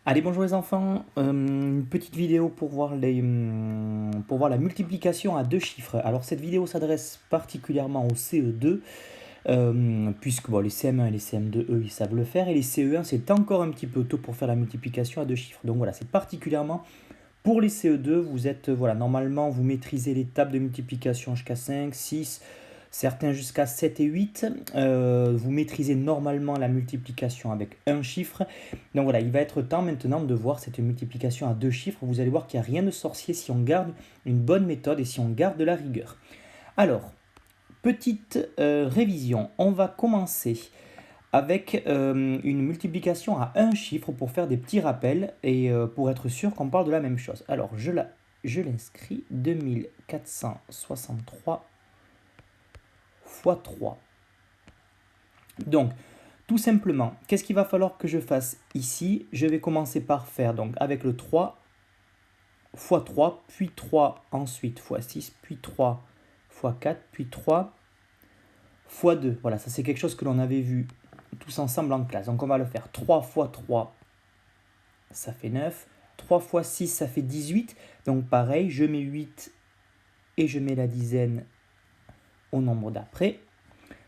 Allez, bonjour les enfants. Une petite vidéo pour voir pour voir la multiplication à deux chiffres. Alors cette vidéo s'adresse particulièrement au CE2, puisque bon, les CM1 et les CM2, eux, ils savent le faire, et les CE1, c'est encore un petit peu tôt pour faire la multiplication à deux chiffres. Donc voilà, c'est particulièrement pour les CE2. Vous êtes, voilà, normalement, vous maîtrisez les tables de multiplication jusqu'à 5, 6, certains jusqu'à 7 et 8. Vous maîtrisez normalement la multiplication avec un chiffre. Donc voilà, il va être temps maintenant de voir cette multiplication à deux chiffres. Vous allez voir qu'il n'y a rien de sorcier si on garde une bonne méthode et si on garde de la rigueur. Alors, petite révision. On va commencer avec une multiplication à un chiffre pour faire des petits rappels et pour être sûr qu'on parle de la même chose. Alors, je l'inscris 2463 fois 3. Donc, tout simplement, qu'est-ce qu'il va falloir que je fasse ici? Je vais commencer par faire donc avec le 3 fois 3, puis 3 ensuite fois 6, puis 3 fois 4, puis 3 fois 2. Voilà, ça c'est quelque chose que l'on avait vu tous ensemble en classe. Donc on va le faire 3 fois 3, ça fait 9. 3 fois 6, ça fait 18. Donc pareil, je mets 8 et je mets la dizaine au nombre d'après.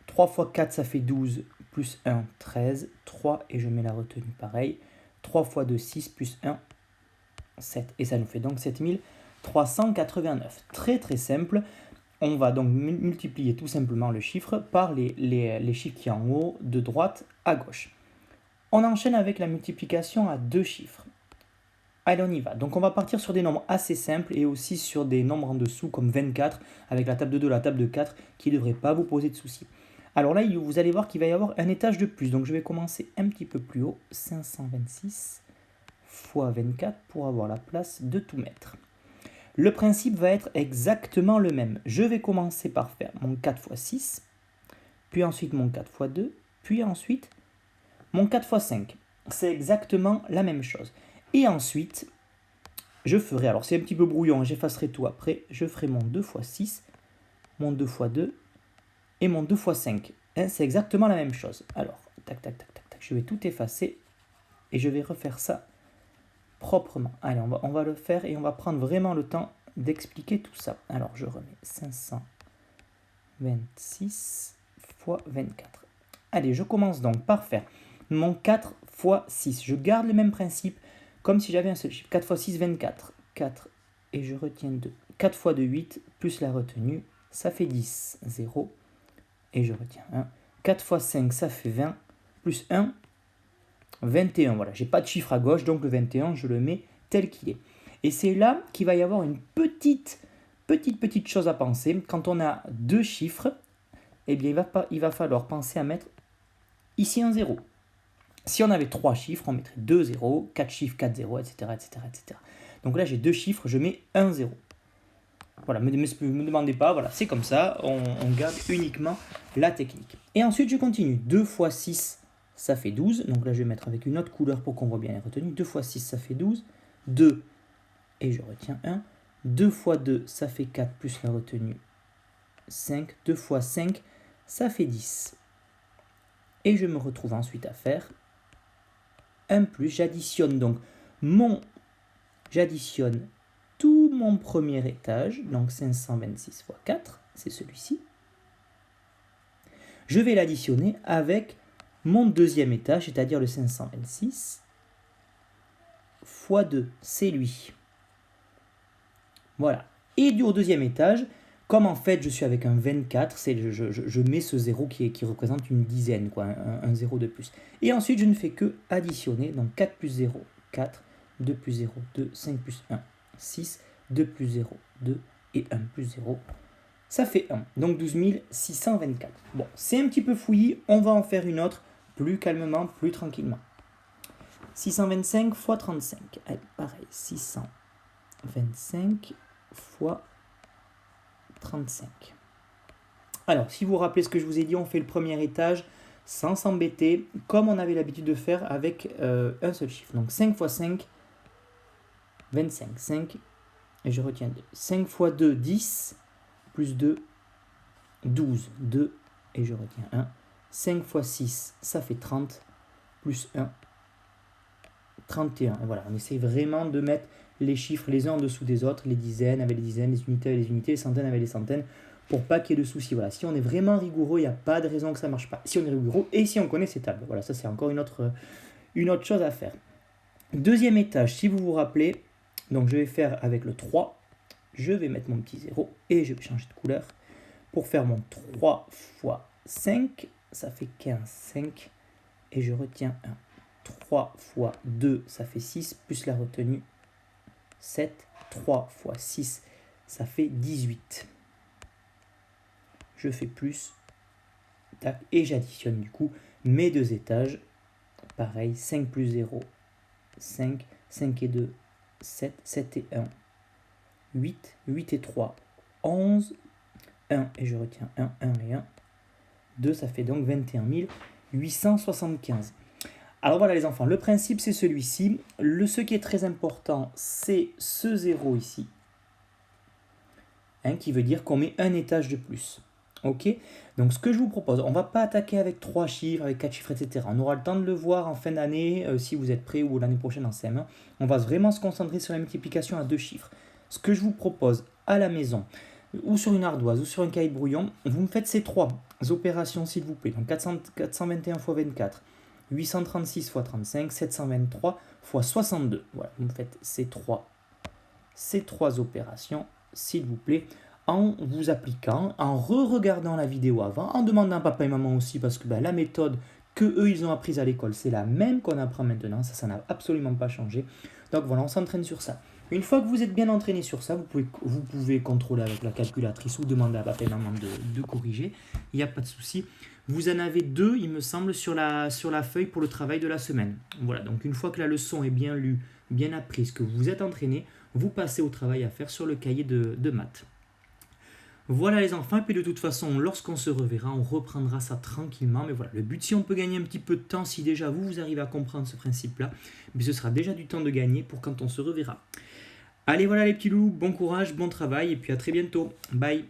3 fois 4, ça fait 12, plus 1, 13. 3 et je mets la retenue pareil. 3 fois 2, 6, plus 1, 7. Et ça nous fait donc 7389. Très très simple. On va donc multiplier tout simplement le chiffre par les chiffres qui sont en haut, de droite à gauche. On enchaîne avec la multiplication à deux chiffres. Allez, on y va. Donc on va partir sur des nombres assez simples et aussi sur des nombres en dessous comme 24 avec la table de 2, la table de 4 qui ne devrait pas vous poser de soucis. Alors là, vous allez voir qu'il va y avoir un étage de plus. Donc je vais commencer un petit peu plus haut. 526 fois 24 pour avoir la place de tout mettre. Le principe va être exactement le même. Je vais commencer par faire mon 4 fois 6, puis ensuite mon 4 fois 2, puis ensuite mon 4 fois 5. C'est exactement la même chose. Et ensuite, je ferai, alors c'est un petit peu brouillon, j'effacerai tout après, je ferai mon 2 fois 6, mon 2 fois 2 et mon 2 fois 5. C'est exactement la même chose. Alors, tac, tac, tac, tac, tac, je vais tout effacer et je vais refaire ça proprement. Allez, on va le faire et on va prendre vraiment le temps d'expliquer tout ça. Alors, je remets 526 fois 24. Allez, je commence donc par faire mon 4 fois 6. Je garde le même principe comme si j'avais un seul chiffre. 4 fois 6, 24. 4 et je retiens 2. 4 fois 2, 8, plus la retenue, ça fait 10. 0 et je retiens 1. 4 fois 5, ça fait 20, plus 1, 21. Voilà, j'ai pas de chiffre à gauche, donc le 21, je le mets tel qu'il est. Et c'est là qu'il va y avoir une petite chose à penser. Quand on a deux chiffres, eh bien, il va falloir penser à mettre ici un 0. Si on avait trois chiffres, on mettrait 2 0, 4 chiffres, 4 0, etc., etc., etc. Donc là, j'ai deux chiffres, je mets un 0. Voilà, ne me demandez pas, voilà, c'est comme ça, on garde uniquement la technique. Et ensuite, je continue. 2 fois 6, ça fait 12. Donc là, je vais mettre avec une autre couleur pour qu'on voit bien les retenues. 2 fois 6, ça fait 12. 2, et je retiens 1. 2 fois 2, ça fait 4, plus la retenue, 5. 2 fois 5, ça fait 10. Et je me retrouve ensuite à faire 1 plus. J'additionne donc j'additionne tout mon premier étage, donc 526 fois 4, c'est celui-ci. Je vais l'additionner avec mon deuxième étage, c'est-à-dire le 526 fois 2, c'est lui. Voilà. Et au deuxième étage, comme en fait je suis avec un 24, je mets ce 0 qui représente une dizaine, quoi, un 0 de plus. Et ensuite je ne fais que additionner, donc 4 plus 0, 4, 2 plus 0, 2, 5 plus 1, 6, 2 plus 0, 2 et 1 plus 0, ça fait 1. Donc 12 624. Bon, c'est un petit peu fouillis, on va en faire une autre, plus calmement, plus tranquillement. 625 fois 35. Allez, pareil, 625 fois 35. Alors, si vous vous rappelez ce que je vous ai dit, on fait le premier étage sans s'embêter, comme on avait l'habitude de faire avec un seul chiffre. Donc 5 fois 5, 25. 5, et je retiens 2. 5 fois 2, 10, plus 2, 12. 2, et je retiens 1. 5 fois 6, ça fait 30, plus 1, 31. Et voilà, on essaie vraiment de mettre les chiffres les uns en dessous des autres, les dizaines avec les dizaines, les unités avec les unités, les centaines avec les centaines, pour pas qu'il y ait de soucis. Voilà, si on est vraiment rigoureux, il n'y a pas de raison que ça ne marche pas. Si on est rigoureux et si on connaît ces tables. Voilà, ça c'est encore une autre chose à faire. Deuxième étage, si vous vous rappelez, donc je vais faire avec le 3, je vais mettre mon petit 0 et je vais changer de couleur pour faire mon 3 fois 5, ça fait 15, 5, et je retiens 1. 3 fois 2, ça fait 6, plus la retenue, 7. 3 fois 6, ça fait 18. Je fais plus, tac, et j'additionne du coup mes deux étages. Pareil, 5 plus 0, 5, 5 et 2, 7, 7 et 1, 8, 8 et 3, 11, 1 et je retiens 1, 1 et 1, 2, ça fait donc 21 875. Alors voilà les enfants, le principe c'est celui-ci. Ce qui est très important, c'est ce 0 ici, qui veut dire qu'on met un étage de plus. Ok, donc ce que je vous propose, on ne va pas attaquer avec 3 chiffres, avec 4 chiffres, etc. On aura le temps de le voir en fin d'année, si vous êtes prêts, ou l'année prochaine en CM1. On va vraiment se concentrer sur la multiplication à 2 chiffres. Ce que je vous propose à la maison, ou sur une ardoise, ou sur un cahier brouillon, vous me faites ces 3 opérations s'il vous plaît. Donc 421 x 24, 836 x 35, 723 x 62. Voilà, vous me faites ces trois opérations s'il vous plaît, en vous appliquant, en re-regardant la vidéo avant, en demandant à papa et maman aussi, parce que la méthode que eux ils ont apprise à l'école, c'est la même qu'on apprend maintenant, ça n'a absolument pas changé. Donc voilà, on s'entraîne sur ça. Une fois que vous êtes bien entraîné sur ça, vous pouvez contrôler avec la calculatrice ou demander à papa et maman de corriger, il n'y a pas de souci. Vous en avez 2, il me semble, sur la feuille pour le travail de la semaine. Voilà, donc une fois que la leçon est bien lue, bien apprise, que vous êtes entraîné, vous passez au travail à faire sur le cahier de maths. Voilà les enfants, et puis de toute façon, lorsqu'on se reverra, on reprendra ça tranquillement. Mais voilà, le but, si on peut gagner un petit peu de temps, si déjà vous arrivez à comprendre ce principe-là, mais ce sera déjà du temps de gagner pour quand on se reverra. Allez, voilà les petits loups, bon courage, bon travail, et puis à très bientôt. Bye.